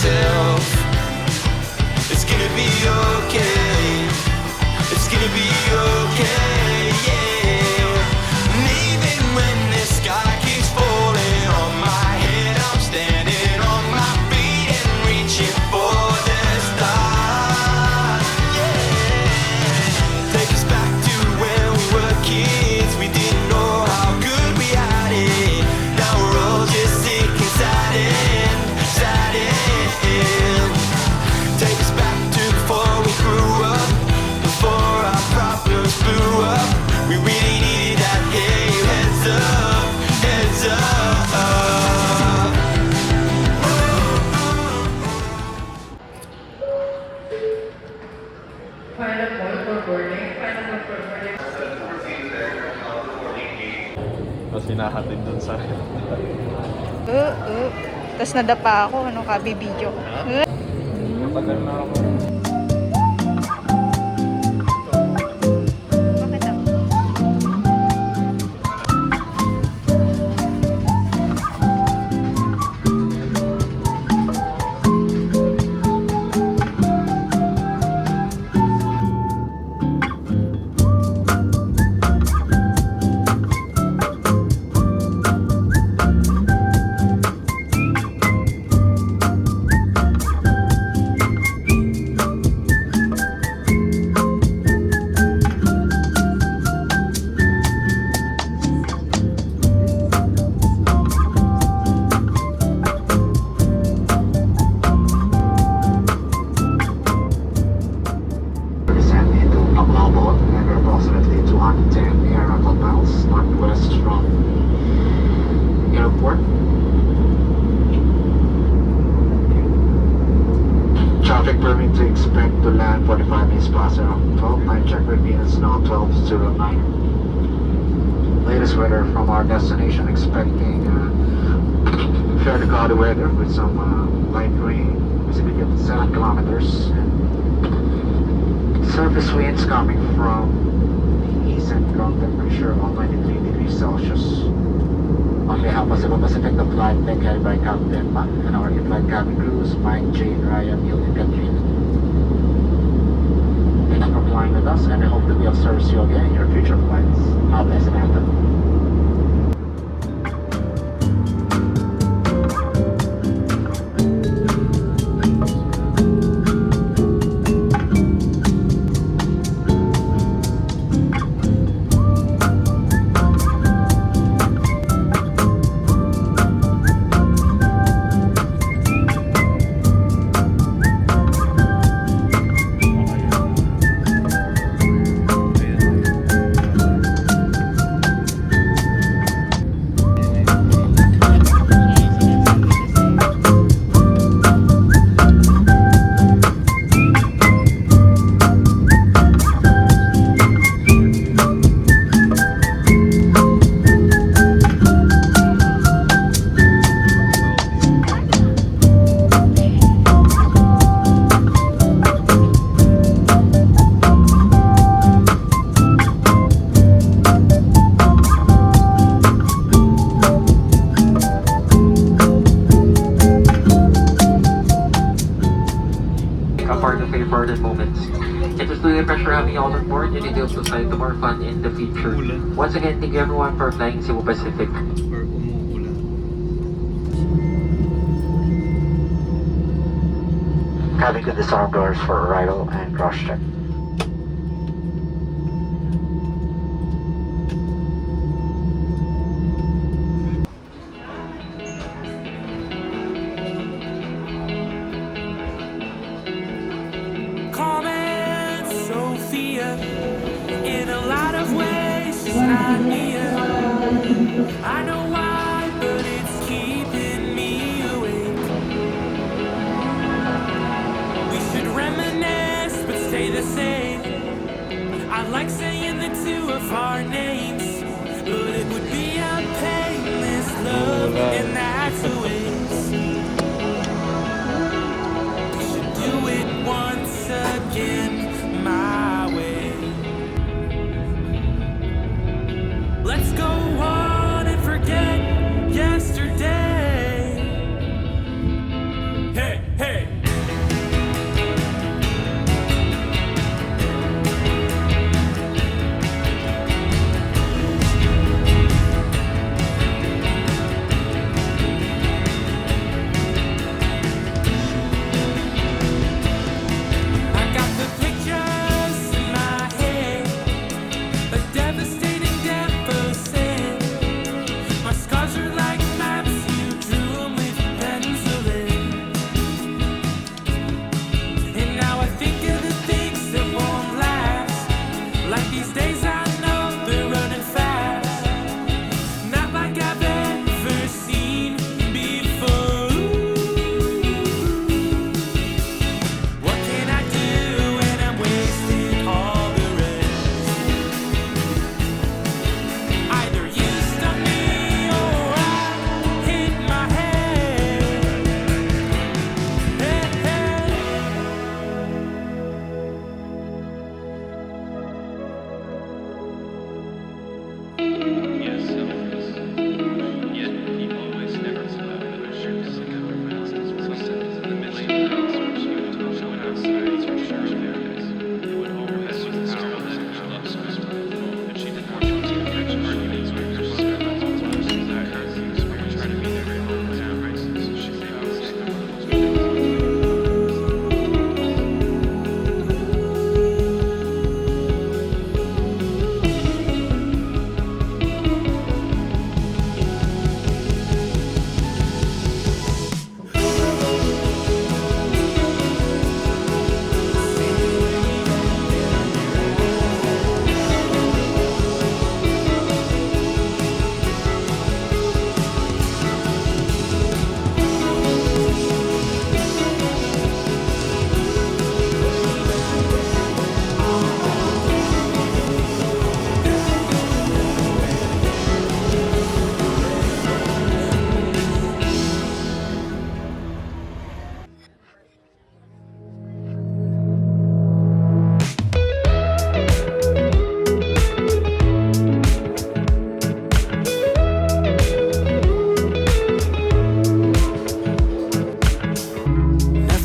myself. It's gonna be okay. It's gonna be okay, yeah. And even when the sky keeps falling on my head, I'm standing on my feet and reaching for the stars, yeah. Take us back to when we were kids. We didn't know how good we had it. Now we're all just sick and saddened, saddened. Take us back to before we grew up, before our problems blew up. We really needed that, hey, heads up, heads up. Final call for boarding. Final call for boarding. Tapos hinahatid dun sa... Tapos nadapa ako, ano ka, bibidyo ko. Tagal na ako. Bakit ako? Descend into Panglao and we're approximately 210 aeronautical miles northwest from airport. Traffic permit to expect to land 45 minutes past around 12. Night check reveals now 12:09. Latest weather from our destination, expecting fairly cloudy weather with some light rain, visibility of 7 kilometers. Surface winds coming from the east and ground temperature of 93 degrees Celsius. On behalf of Cebu Pacific, the flight deck headed by Captain Ma and our in-flight cabin crews, Mike, Jane, Ryan, Neil, and Katrina. Thank you for flying with us, and I hope that we have serviced you again in your future flights. God bless and Anthem. Apart of favorite moments. It was really a pleasure having you all on board and it will decide to more fun in the future. Once again, thank you everyone for flying Cebu Pacific. Cabin to disarm doors for arrival and cross check. In a lot of ways, she's not near. I know why, but it's keeping me awake. We should reminisce, but stay the same. I like saying the two of our names, but it would be a painless love, and that's a waste. We should do it once again, my way. Let's go on and forget yesterday. Hey, hey.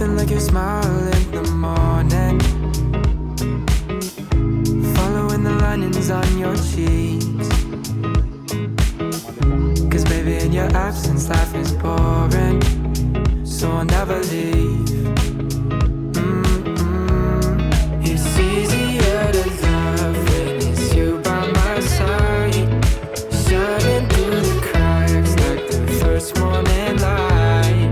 Nothing like your smile in the morning, following the linings on your cheeks. Cause baby, in your absence life is boring, so I'll never leave. It's easier to love when it's you by my side, shining through the cracks like the first morning light,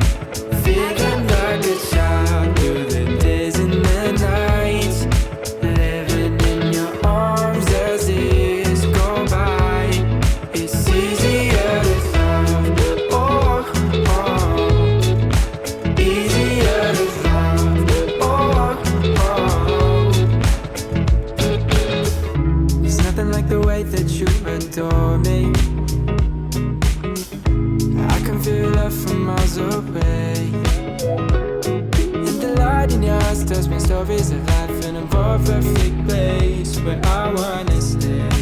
feeling like a child through the days and the nights, living in your arms as the years go by. It's easier to love, oh, easier to love, oh. There's nothing like the way that you adore me. I can feel love from miles away, and the light in your eyes tells me stories of life in a more perfect place where I wanna stay.